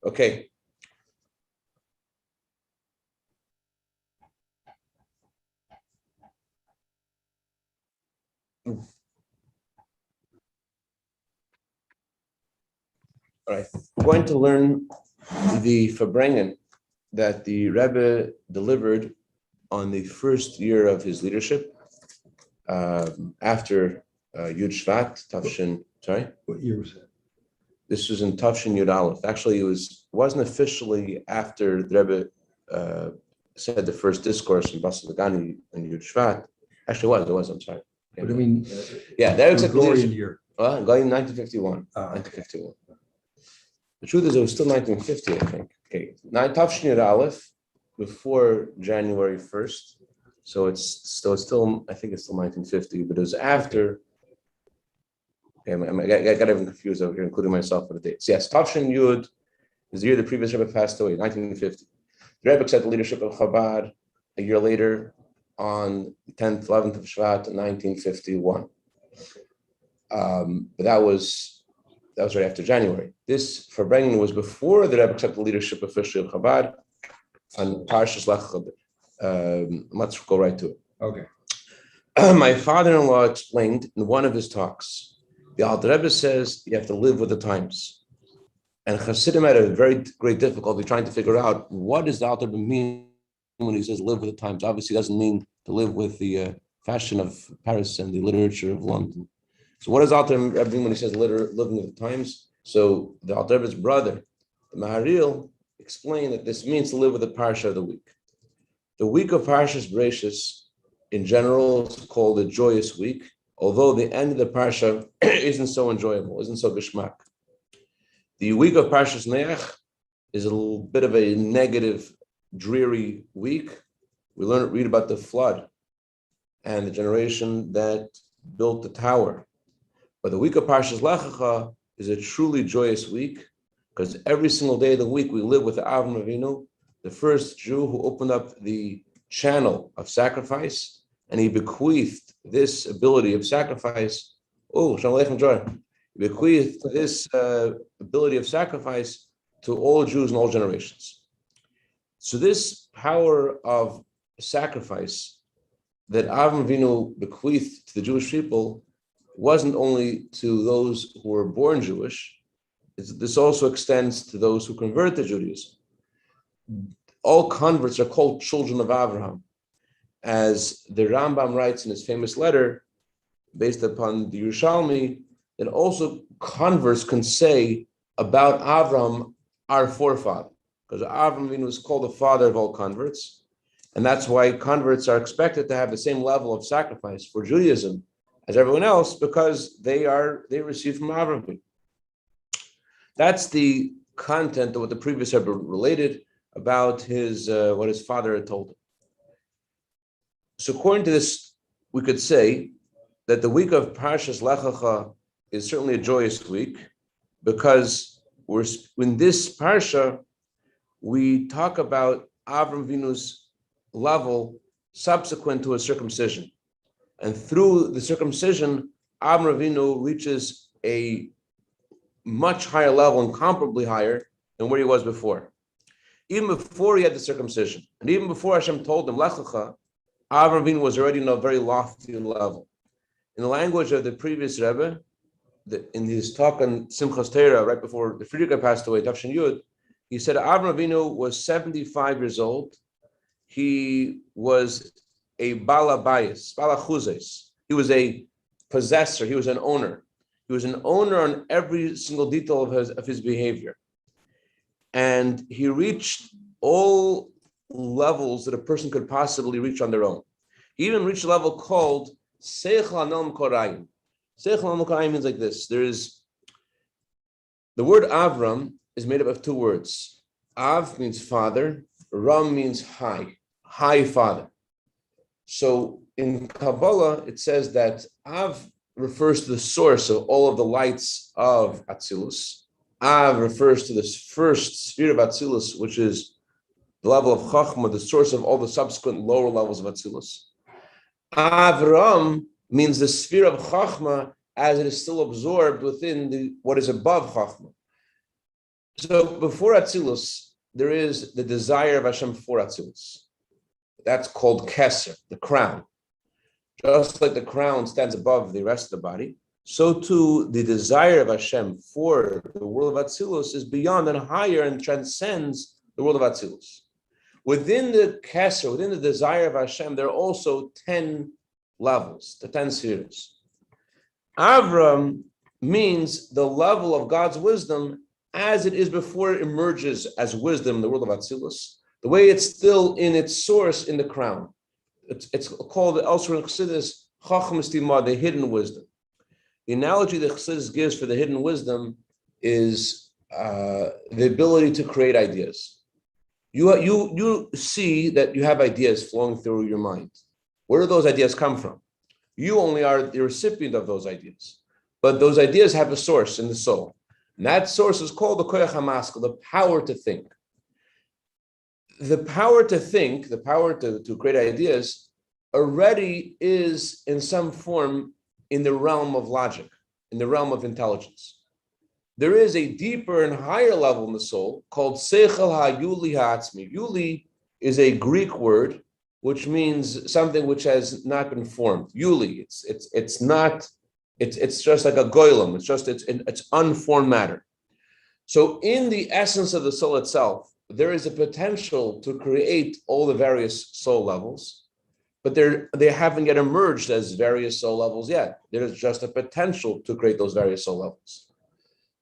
Okay. All right. We're going to learn the Farbrengen that the Rebbe delivered on the first year of his leadership after Yud Shvat, Tafshin. Sorry? What year was that? This was in Tafshin Yud Aleph. Actually, wasn't officially after the Rebbe said the first discourse in Bas Lagani and Yud Shvat. Actually, it was. I'm sorry. But I mean, that was Gregorian year. Well, going in 1951. 1951. The truth is, it was still 1950, I think. Okay, Tafshin Yud Aleph before January 1st, so it's still I think it's still 1950, but it was after. Okay, I got everyone confused over here, including myself with the dates. Yes, Tafshin Yud is the year the previous Rebbe passed away, 1950. The Rebbe accepted the leadership of Chabad a year later on 10th, 11th of Shvat, 1951. But that was right after January. This Farbrengen was before the Rebbe accepted the leadership officially of Chabad on Parshas Lech. Let's go right to it. Okay. My father-in-law explained in one of his talks, the Alter Rebbe says you have to live with the times. And Hasidim had a very great difficulty trying to figure out what does the Alter Rebbe mean when he says live with the times. Obviously, he doesn't mean to live with the fashion of Paris and the literature of London. So what does Alter Rebbe mean when he says living with the times? So the Alter Rebbe's brother, the Maharil, explained that this means to live with the Parsha of the week. The week of Parshas Bereishis, in general, is called a joyous week, although the end of the Parsha isn't so enjoyable, isn't so geschmack. The week of Parshas Lech is a little bit of a negative, dreary week. We read about the flood and the generation that built the tower. But the week of Parshas Lecha is a truly joyous week because every single day of the week we live with Avram Avinu, the first Jew who opened up the channel of sacrifice, and he bequeathed this ability of sacrifice. Oh, Shalom Aleichem Joy. He bequeathed this ability of sacrifice to all Jews in all generations. So this power of sacrifice that Avram Avinu bequeathed to the Jewish people wasn't only to those who were born Jewish. This also extends to those who convert to Judaism. All converts are called children of Abraham, as the Rambam writes in his famous letter, based upon the Yerushalmi, that also converts can say about Abraham, our forefather, because Abraham is called the father of all converts, and that's why converts are expected to have the same level of sacrifice for Judaism as everyone else, because they receive from Abraham. That's the content of what the previous Rebbe related about his what his father had told him. So according to this, we could say that the week of Parshas Lecha is certainly a joyous week because in this parsha we talk about Avram Avinu's level subsequent to his circumcision, and through the circumcision, Avram Avinu reaches a much higher level, incomparably higher than where he was before. Even before he had the circumcision, and even before Hashem told him Lecha, Avram Avinu was already on a very lofty level. In the language of the previous Rebbe, in his talk on Simchas Torah, right before the Friedrich passed away, Tafshin Yud, he said Avram Avinu was 75 years old. He was a bala bayis, bala chuzes. He was a possessor. He was an owner. He was an owner on every single detail of his behavior. And he reached all levels that a person could possibly reach on their own. He even reached a level called Seichel Anel Korayim. Seichel Anel Korayim means like this. The word Avram is made up of two words. Av means father, Ram means high father. So in Kabbalah, it says that Av refers to the source of all of the lights of Atzilus. Av refers to this first sphere of Atzilus, which is the level of Chachma, the source of all the subsequent lower levels of Atzilus. Avram means the sphere of Chachma as it is still absorbed within what is above Chachma. So before Atzilus, there is the desire of Hashem for Atzilus. That's called Keser, the crown. Just like the crown stands above the rest of the body, so too the desire of Hashem for the world of Atzilus is beyond and higher and transcends the world of Atzilus. Within the Keser, within the desire of Hashem, there are also 10 levels, the 10 spheres. Avram means the level of God's wisdom as it is before it emerges as wisdom in the world of Atzilus, the way it's still in its source in the crown. It's called elsewhere in Chassidus, Chacham Estima, the hidden wisdom. The analogy that Chassidus gives for the hidden wisdom is the ability to create ideas. You see that you have ideas flowing through your mind. Where do those ideas come from? You only are the recipient of those ideas. But those ideas have a source in the soul. And that source is called the Koyach HaMaskal, the power to think. The power to think, the power to create ideas, already is in some form in the realm of logic, in the realm of intelligence. There is a deeper and higher level in the soul called Seichel HaYuli HaAtzmi. Yuli is a Greek word which means something which has not been formed. Yuli, it's just like a goylem. It's unformed matter. So in the essence of the soul itself, there is a potential to create all the various soul levels, but they haven't yet emerged as various soul levels yet. There is just a potential to create those various soul levels.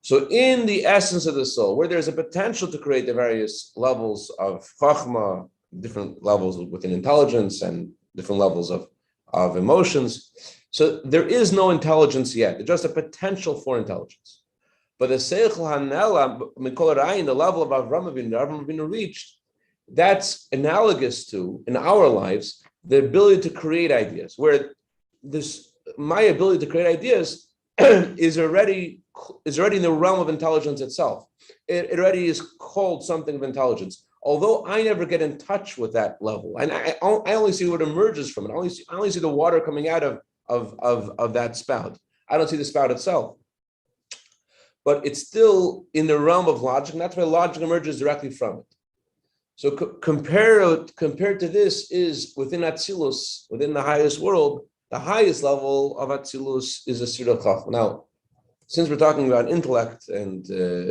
So in the essence of the soul, where there's a potential to create the various levels of chachma, different levels within intelligence and different levels of emotions, so there is no intelligence yet. There's just a potential for intelligence. But the Seichel Hanela, Mikol Rayin, the level of Avram Avinu reached, that's analogous to, in our lives, the ability to create ideas, where my ability to create ideas is already in the realm of intelligence itself. It already is called something of intelligence. Although I never get in touch with that level, and I only see what emerges from it. I only see the water coming out of that spout. I don't see the spout itself. But it's still in the realm of logic, and that's why logic emerges directly from it. So compared to this is within Atzilus, within the highest world, the highest level of Atzilus is a Sira Chachma. Now, since we're talking about intellect, and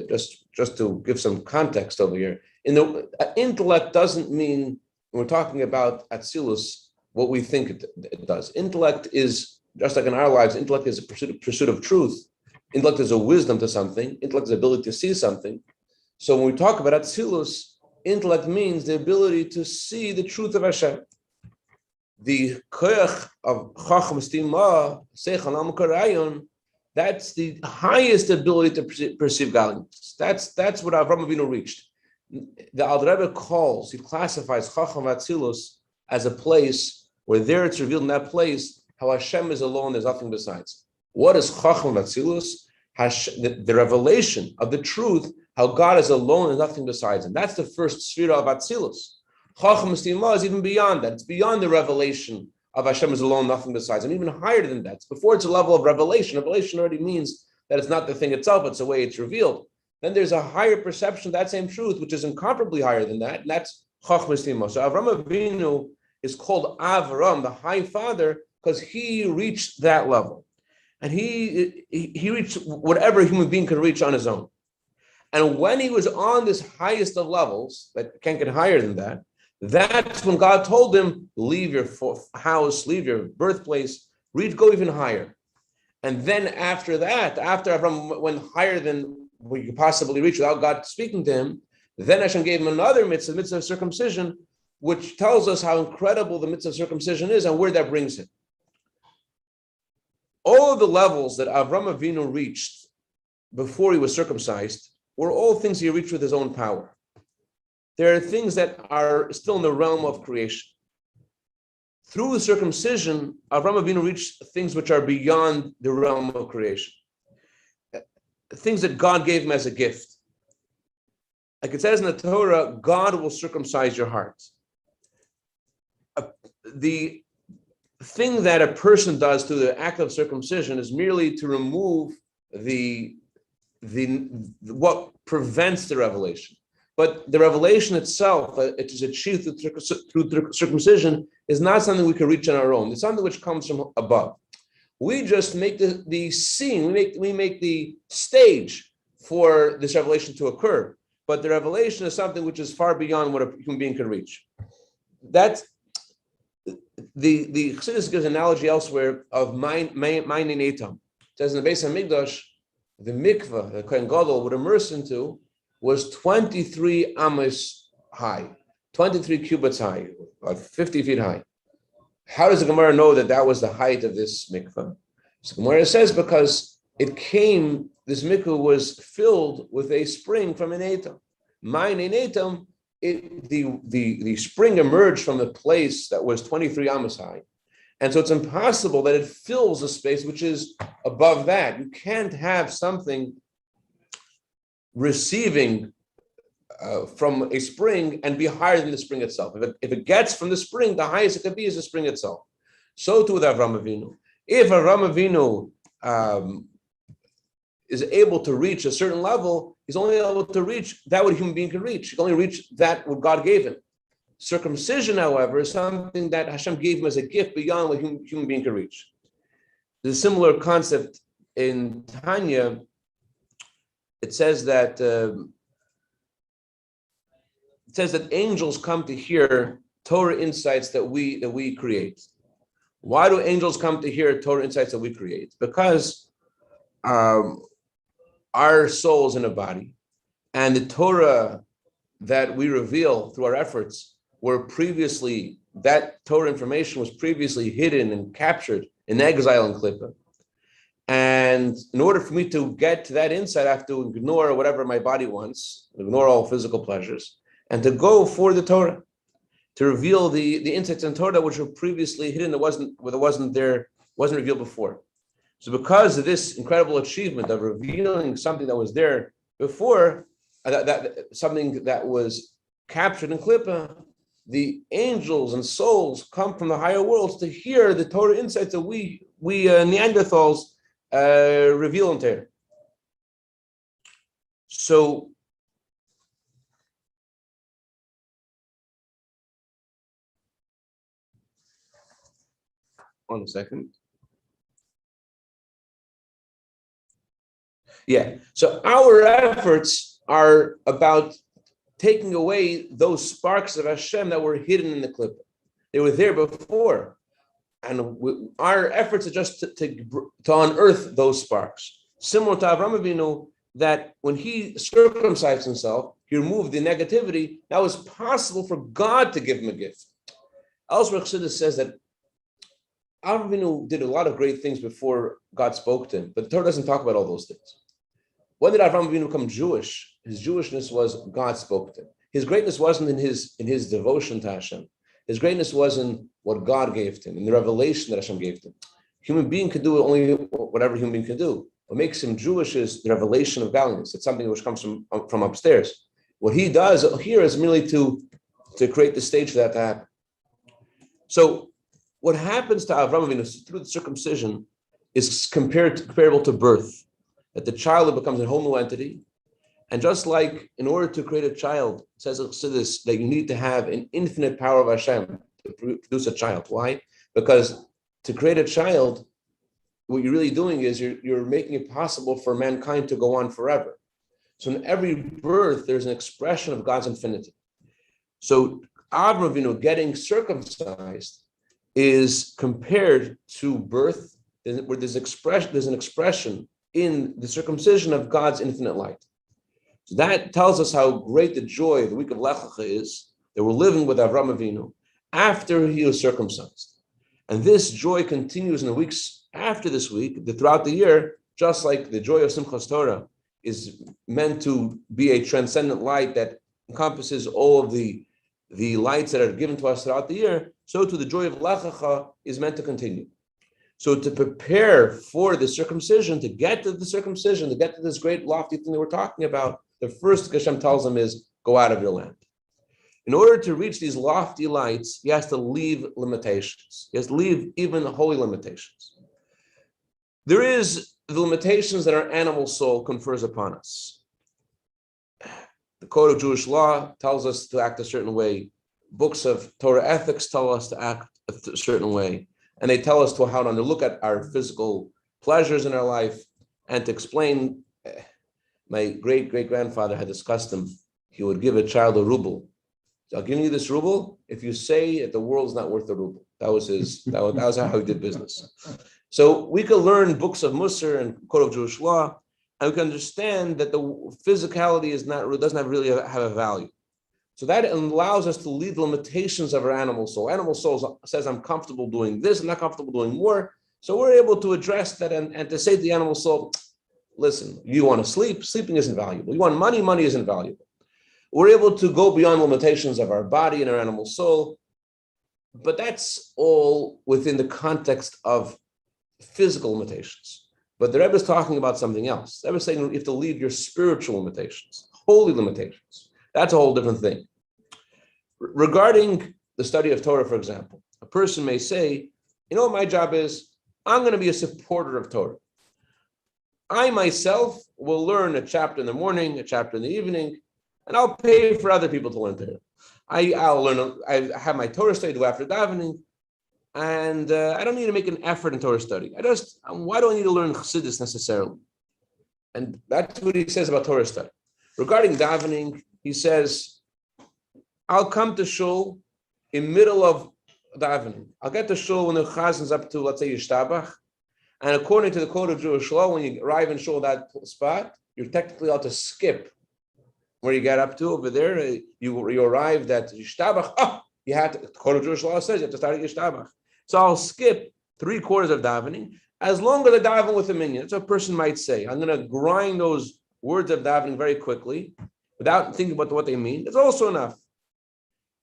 just to give some context over here, intellect doesn't mean, when we're talking about Atzilus, what we think it does. Intellect is, just like in our lives, intellect is a pursuit of truth. Intellect is a wisdom to something. Intellect is the ability to see something. So when we talk about Atzilus, intellect means the ability to see the truth of Hashem. The koyach of Chacham Stima, Seichel HaMaskal, that's the highest ability to perceive godliness. That's what Avram Avinu reached. The Alter Rebbe he classifies Chacham Atzilus as a place where there it's revealed in that place how Hashem is alone, there's nothing besides. What is Chacham Atzilus? The revelation of the truth, how God is alone and nothing besides him. That's the first sphera of Atzilus. Chacham Estima is even beyond that. It's beyond the revelation of Hashem is alone, nothing besides him, even higher than that. Before it's a level of revelation. Revelation already means that it's not the thing itself, it's the way it's revealed. Then there's a higher perception of that same truth, which is incomparably higher than that, and that's Chacham Estima. So Avram Avinu is called Avram, the high father, because he reached that level. And he reached whatever a human being can reach on his own. And when he was on this highest of levels, that can't get higher than that, that's when God told him, leave your house, leave your birthplace, go even higher. And then after that, after Abraham went higher than what you could possibly reach without God speaking to him, then Hashem gave him another mitzvah of circumcision, which tells us how incredible the mitzvah of circumcision is and where that brings him. All of the levels that Avram Avinu reached before he was circumcised were all things he reached with his own power. There are things that are still in the realm of creation. Through the circumcision, Avram Avinu reached things which are beyond the realm of creation. Things that God gave him as a gift. Like it says in the Torah, God will circumcise your heart. The thing that a person does through the act of circumcision is merely to remove the what prevents the revelation. But the revelation itself, it is achieved through circumcision, is not something we can reach on our own. It's something which comes from above. We just make the scene, we make the stage for this revelation to occur. But the revelation is something which is far beyond what a human being can reach. That's the Chassidus gives an analogy elsewhere of mine in Etam. It says in the Beis Hamikdash, the mikveh the Kohen Gadol would immerse into was 23 amos high, 23 cubits high, about 50 feet high. How does the Gemara know that was the height of this mikveh? So Gemara says because this mikveh was filled with a spring from an etam. Mine in etam, the spring emerged from a place that was 23 amos high. And so it's impossible that it fills a space which is above that. You can't have something receiving from a spring and be higher than the spring itself. If it gets from the spring, the highest it could be is the spring itself. So too with Avraham Avinu. If Avraham Avinu is able to reach a certain level, he's only able to reach that what a human being can reach. He can only reach that what God gave him. Circumcision, however, is something that Hashem gave him as a gift beyond what a human being can reach. There's a similar concept in Tanya. It says that angels come to hear Torah insights that we create. Why do angels come to hear Torah insights that we create? Because our soul is in a body, and the Torah that we reveal through our efforts that Torah information was previously hidden and captured in exile in Klippa. And in order for me to get to that insight, I have to ignore whatever my body wants, ignore all physical pleasures, and to go for the Torah, to reveal the insights in Torah which were previously hidden, that wasn't revealed before. So because of this incredible achievement of revealing something that was there before, something that was captured in Klippa, the angels and souls come from the higher worlds to hear the Torah insights that we Neanderthals reveal in Torah. So one second. Yeah. So our efforts are about taking away those sparks of Hashem that were hidden in the clip. They were there before. And our efforts are just to unearth those sparks. Similar to Avraham Avinu, that when he circumcised himself, he removed the negativity. That was possible for God to give him a gift. Elsewhere, Chassidus says that Avraham Avinu did a lot of great things before God spoke to him, but the Torah doesn't talk about all those things. When did Avraham Avinu become Jewish? His Jewishness was God spoke to him. His greatness wasn't in his devotion to Hashem. His greatness was in what God gave to him, in the revelation that Hashem gave to him. Human being can do only whatever human being can do. What makes him Jewish is the revelation of godliness. It's something which comes from upstairs. What he does here is merely to create the stage for that to happen. So what happens to Avraham Avinu through the circumcision is comparable to birth, that the child becomes a whole new entity. And just like in order to create a child, it says Chassidus that you need to have an infinite power of Hashem to produce a child. Why? Because to create a child, what you're really doing is you're making it possible for mankind to go on forever. So in every birth, there's an expression of God's infinity. So Avraham Avinu getting circumcised is compared to birth, where there's an expression in the circumcision of God's infinite light. So that tells us how great the joy of the week of Lecha is that we're living with Avraham Avinu after he was circumcised. And this joy continues in the weeks after this week, throughout the year, just like the joy of Simchas Torah is meant to be a transcendent light that encompasses all of the lights that are given to us throughout the year, so too the joy of Lecha is meant to continue. So to prepare for the circumcision, to get to the circumcision, to get to this great lofty thing that we're talking about, the first thing Hashem tells them is, go out of your land. In order to reach these lofty lights, he has to leave limitations. He has to leave even holy limitations. There is the limitations that our animal soul confers upon us. The code of Jewish law tells us to act a certain way. Books of Torah ethics tell us to act a certain way. And they tell us how to look at our physical pleasures in our life and to explain. My great-great-grandfather had this custom. He would give a child a ruble. So I'll give you this ruble if you say that the world's not worth a ruble. That was how he did business. So we could learn books of Musar and Code of Jewish law, and we can understand that the physicality doesn't really have a value. So that allows us to lead the limitations of our animal soul. Animal soul says, I'm comfortable doing this, I'm not comfortable doing more. So we're able to address that and to say to the animal soul, listen, you want to sleep? Sleeping isn't valuable. You want money? Money isn't valuable. We're able to go beyond limitations of our body and our animal soul, but that's all within the context of physical limitations. But the Rebbe is talking about something else. The Rebbe is saying you have to leave your spiritual limitations, holy limitations. That's a whole different thing. Regarding the study of Torah, for example, a person may say, you know what my job is? I'm going to be a supporter of Torah. I myself will learn a chapter in the morning, a chapter in the evening, and I'll pay for other people to learn Torah. I have my Torah study do after davening, and I don't need to make an effort in Torah study. Why do I need to learn Chassidus necessarily? And that's what he says about Torah study. Regarding davening, he says, I'll come to shul in middle of davening. I'll get to shul when the chazin's up to, let's say, Yishtabach. And according to the code of Jewish law, when you arrive in shul that spot, you're technically allowed to skip where you get up to over there. You arrived at Yishtabach. You have to, the code of Jewish law says you have to start at Yishtabach. So I'll skip 3/4 of davening, as long as I daven with a minyan. That's what a person might say. I'm going to grind those words of davening very quickly without thinking about what they mean. It's also enough.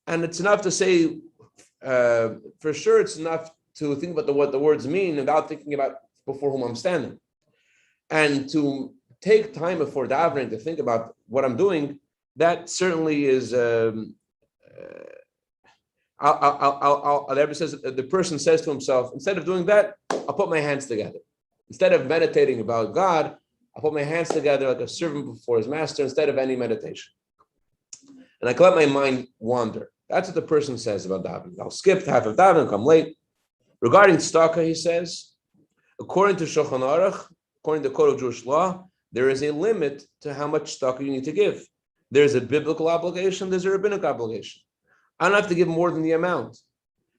And it's enough to say, for sure, it's enough to think about what the words mean without thinking about before whom I'm standing. And to take time before davening to think about what I'm doing, that certainly is, the Rebbe says, the person says to himself, instead of doing that, I'll put my hands together. Instead of meditating about God, I'll put my hands together like a servant before his master instead of any meditation. And I can let my mind wander. That's what the person says about davening. I'll skip half of davening, come late. Regarding tzedakah, he says, according to Shulchan Aruch, according to the Code of Jewish law, there is a limit to how much tzedakah you need to give. There's a biblical obligation, there's a rabbinic obligation. I don't have to give more than the amount.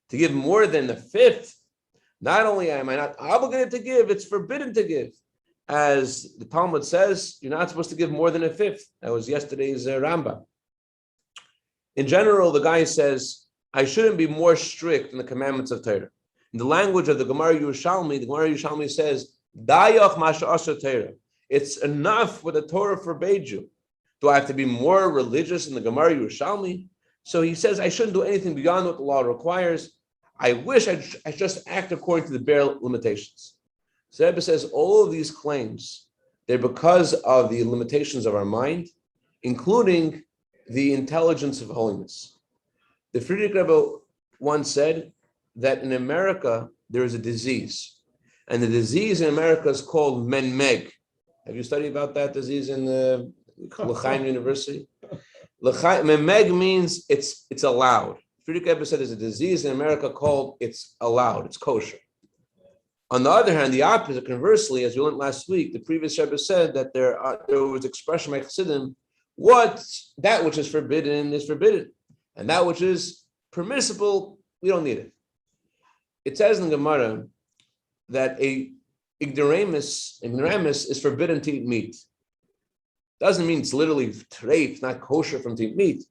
To give more than the fifth, not only am I not obligated to give, it's forbidden to give. As the Talmud says, you're not supposed to give more than a fifth. That was yesterday's Rambam. In general, the guy says, I shouldn't be more strict in the commandments of Torah. In the language of the Gemara Yerushalmi says, Dayach masha asher Torah. It's enough what the Torah forbade you. Do I have to be more religious in the Gemara Yerushalmi? So he says, I shouldn't do anything beyond what the law requires. I wish I just act according to the bare limitations. So Rebbe says all of these claims, they're because of the limitations of our mind, including the intelligence of holiness. The Friedrich Rebbe once said that in America, there is a disease. And the disease in America is called menmeg. Have you studied about that disease in Lecha University? Menmeg means it's allowed. Friedrich Rebbe said there's a disease in America called it's allowed, it's kosher. On the other hand, the opposite, conversely, as we learned last week, the previous Rebbe said that there was expression by Chassidim, that which is forbidden, and that which is permissible, we don't need it. It says in the Gemara that a ignoramus is forbidden to eat meat. Doesn't mean it's literally treif, not kosher from to eat meat,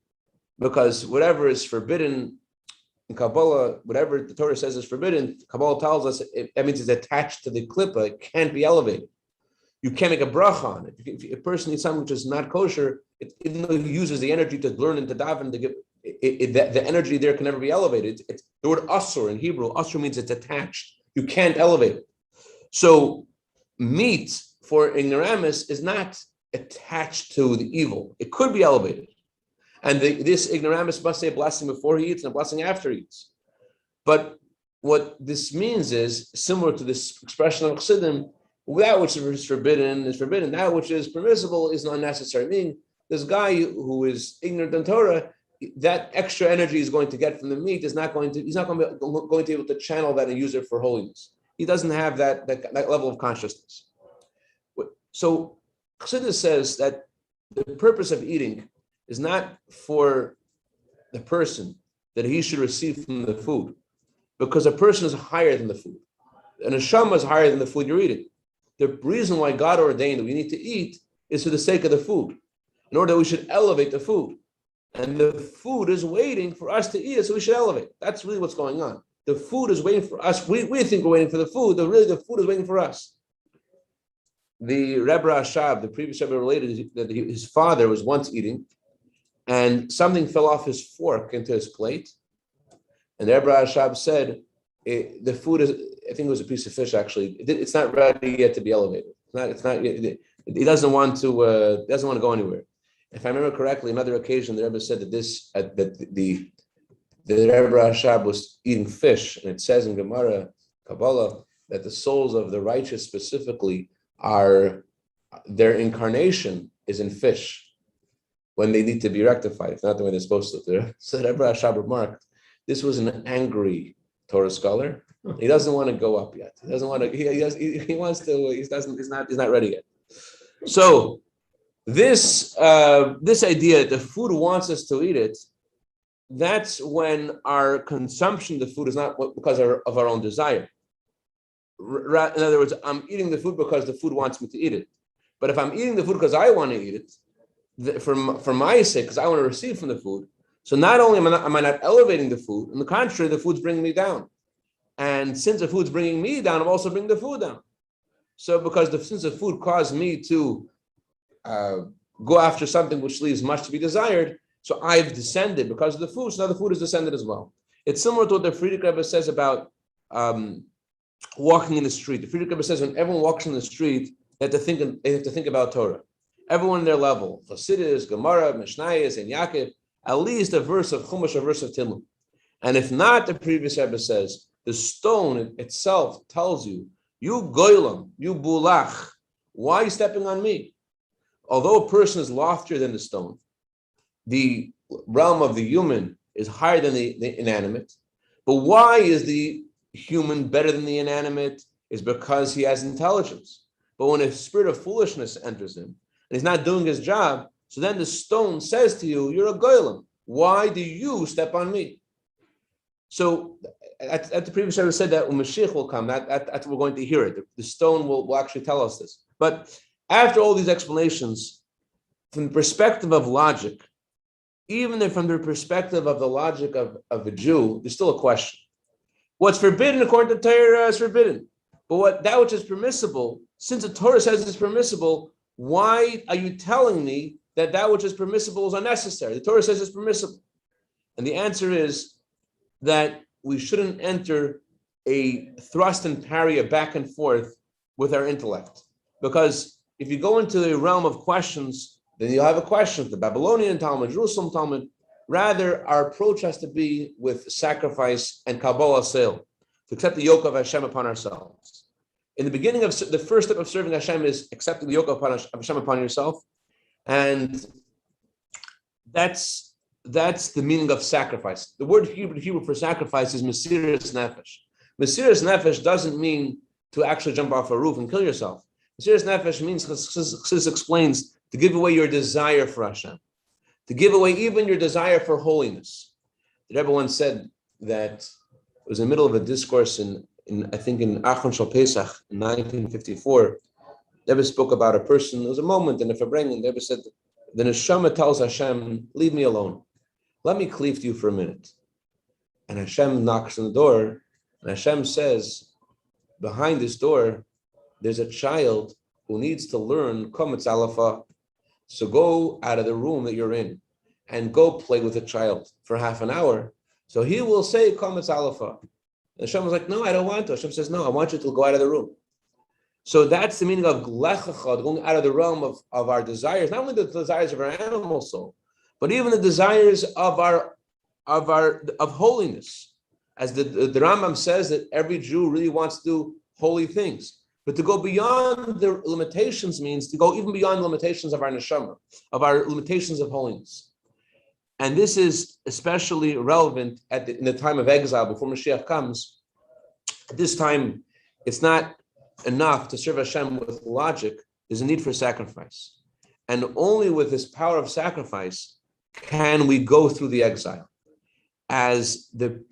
because whatever is forbidden in Kabbalah, whatever the Torah says is forbidden, Kabbalah tells us that means it's attached to the klippa, it can't be elevated. You can't make a bracha on it. If a person eats something which is not kosher, even though he uses the energy to learn and to daven, the energy there can never be elevated. It's the word asur in Hebrew. Asur means it's attached. You can't elevate it. So meat for ignoramus is not attached to the evil. It could be elevated. And this ignoramus must say a blessing before he eats and a blessing after he eats. But what this means is, similar to this expression of Chassidim, That which is forbidden is forbidden. That which is permissible is unnecessary. Meaning, this guy who is ignorant in Torah, that extra energy he's going to get from the meat is not going to. He's not going to be able to channel that and use it for holiness. He doesn't have that level of consciousness. So Chassidus says that the purpose of eating is not for the person that he should receive from the food, because a person is higher than the food. An neshama is higher than the food you're eating. The reason why God ordained that we need to eat is for the sake of the food, in order that we should elevate the food. And the food is waiting for us to eat it, so we should elevate. That's really what's going on. The food is waiting for us. We think we're waiting for the food, but really the food is waiting for us. The Rebbe Rashab, the previous Rebbe, related that his father was once eating, and something fell off his fork into his plate. And the Rebbe Rashab said, the food is, I think it was a piece of fish actually, it's not ready yet to be elevated. It's not yet, he doesn't want to go anywhere. If I remember correctly, another occasion, the Rebbe said that the Rebbe Rashab was eating fish, and it says in Gemara, Kabbalah, that the souls of the righteous specifically their incarnation is in fish when they need to be rectified. It's not the way they're supposed to. So the Rebbe Rashab remarked, this was an angry Torah scholar. He doesn't want to go up yet. He doesn't want to. He wants to. He's not ready yet. So this idea that the food wants us to eat it, that's when our consumption of the food is not because of our own desire. In other words, I'm eating the food because the food wants me to eat it. But if I'm eating the food because I want to eat it, for my sake, because I want to receive from the food, so not only am I not elevating the food, on the contrary, the food's bringing me down. And since the food's bringing me down, I'm also bringing the food down. So since the food caused me to go after something which leaves much to be desired, so I've descended because of the food, so now the food is descended as well. It's similar to what the Friedrich Rebbe says about walking in the street. The Friedrich Rebbe says when everyone walks in the street, they have to think about Torah. Everyone in their level, Chassidus, Gemara, Mishnayos, and Yaakov, at least a verse of Chumash, a verse of Tillim. And if not, the previous Rebbe says, the stone itself tells you, you goylam, you bulach, why are you stepping on me? Although a person is loftier than the stone, the realm of the human is higher than the inanimate. But why is the human better than the inanimate? Is because he has intelligence. But when a spirit of foolishness enters him, and he's not doing his job, so then the stone says to you, you're a goylam. Why do you step on me? So at the previous Rebbe said that when Mashiach will come, that's we're going to hear it. The stone will actually tell us this. But after all these explanations, from the perspective of logic, even from the perspective of the logic of a Jew, there's still a question. What's forbidden according to Torah is forbidden. But that which is permissible, since the Torah says it's permissible, why are you telling me that which is permissible is unnecessary? The Torah says it's permissible. And the answer is that we shouldn't enter a thrust and parry, a back and forth with our intellect. Because if you go into the realm of questions, then you'll have a question, the Babylonian Talmud, Jerusalem Talmud. Rather, our approach has to be with sacrifice and Kabbalah sale, to accept the yoke of Hashem upon ourselves. In the beginning of the first step of serving Hashem is accepting the yoke of Hashem upon yourself. And that's the meaning of sacrifice. The word Hebrew for sacrifice is Mesiras Nefesh. Mesiras Nefesh doesn't mean to actually jump off a roof and kill yourself. Mesiras Nefesh means, Chassidus explains, to give away your desire for Hashem, to give away even your desire for holiness. The Rebbe once said that it was in the middle of a discourse in Achron Shal Pesach in 1954. The Rebbe spoke about a person. There was a moment in the Farbrengen. The Rebbe said, the neshama tells Hashem, leave me alone. Let me cleave to you for a minute. And Hashem knocks on the door, and Hashem says, behind this door, there's a child who needs to learn Kometz Alafa. So go out of the room that you're in and go play with the child for half an hour. So he will say Kometz Alafa. And Hashem was like, no, I don't want to. Hashem says, no, I want you to go out of the room. So that's the meaning of Lecha, going out of the realm of our desires, not only the desires of our animal soul, but even the desires of holiness. As the Rambam says that every Jew really wants to do holy things. But to go beyond the limitations means to go even beyond the limitations of our neshama, of our limitations of holiness. And this is especially relevant in the time of exile before Mashiach comes. At this time, it's not enough to serve Hashem with logic. There's a need for sacrifice. And only with this power of sacrifice can we go through the exile. As the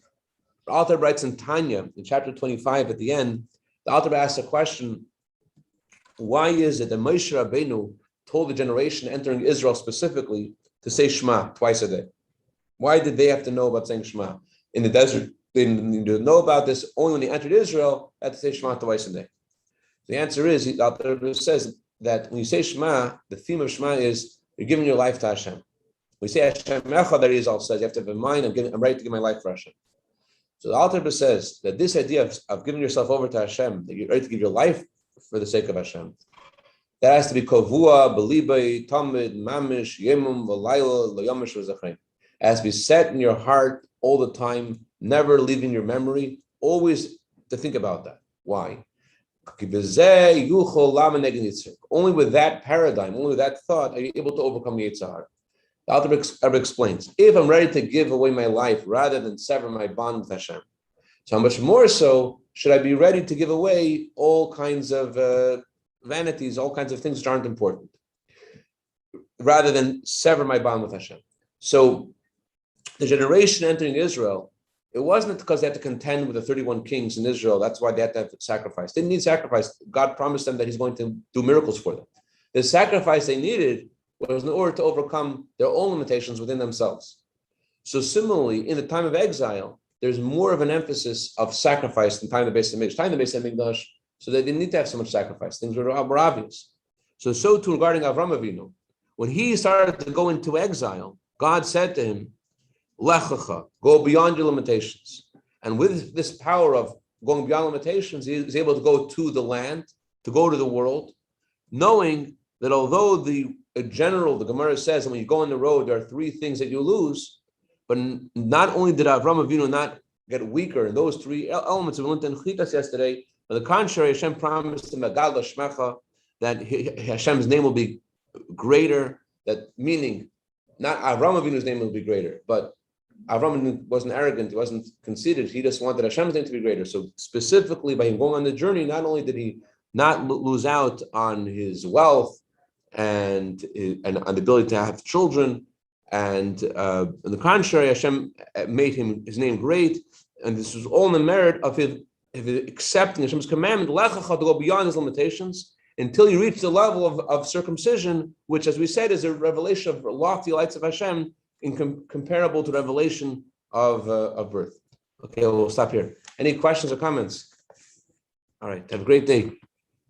author writes in Tanya, in chapter 25 at the end, the author asks a question: why is it that Moshe Rabbeinu told the generation entering Israel specifically to say Shema twice a day? Why did they have to know about saying Shema? In the desert, they didn't know about this. Only when they entered Israel, they had to say Shema twice a day. The answer is, the author says that when you say Shema, the theme of Shema is you're giving your life to Hashem. We say Hashem Echad, the result says you have to have in mind, I'm ready to give my life for Hashem. So the Alter says that this idea of giving yourself over to Hashem, that you're ready to give your life for the sake of Hashem, that has to be kovua, belibay, tamid, mamish, yemum, v'layla, loyamish, v'zachrei. It has to be set in your heart all the time, never leaving your memory, always to think about that. Why? Only with that paradigm, only with that thought, are you able to overcome the Yetzer Hara. The Alter explains, if I'm ready to give away my life rather than sever my bond with Hashem, so how much more so should I be ready to give away all kinds of vanities, all kinds of things which aren't important, rather than sever my bond with Hashem. So the generation entering Israel, it wasn't because they had to contend with the 31 kings in Israel. That's why they had to have sacrifice. They didn't need sacrifice. God promised them that He's going to do miracles for them. The sacrifice they needed was in order to overcome their own limitations within themselves. So similarly, in the time of exile, there's more of an emphasis of sacrifice than time of the Beis Hamikdash. Time of the Beis Hamikdash, so they didn't need to have so much sacrifice. Things were obvious. So too regarding Avram Avinu. When he started to go into exile, God said to him, Lecha, go beyond your limitations. And with this power of going beyond limitations, he is able to go to the land, to go to the world, knowing that although the Gemara says that when you go on the road, there are three things that you lose, but not only did Avram Avinu not get weaker in those three elements, we learned in Chitas yesterday, on the contrary, Hashem promised him that Hashem's name will be greater, that meaning not Avram Avinu's name will be greater, but Avram wasn't arrogant, he wasn't conceited, he just wanted Hashem's name to be greater. So specifically by him going on the journey, not only did he not lose out on his wealth and the ability to have children, and on the contrary, Hashem made his name great, and this was all in the merit of his accepting Hashem's commandment, Lecha, to go beyond his limitations, until you reach the level of circumcision, which, as we said, is a revelation of lofty lights of Hashem, comparable to revelation of birth. Okay, we'll stop here. Any questions or comments? All right, have a great day.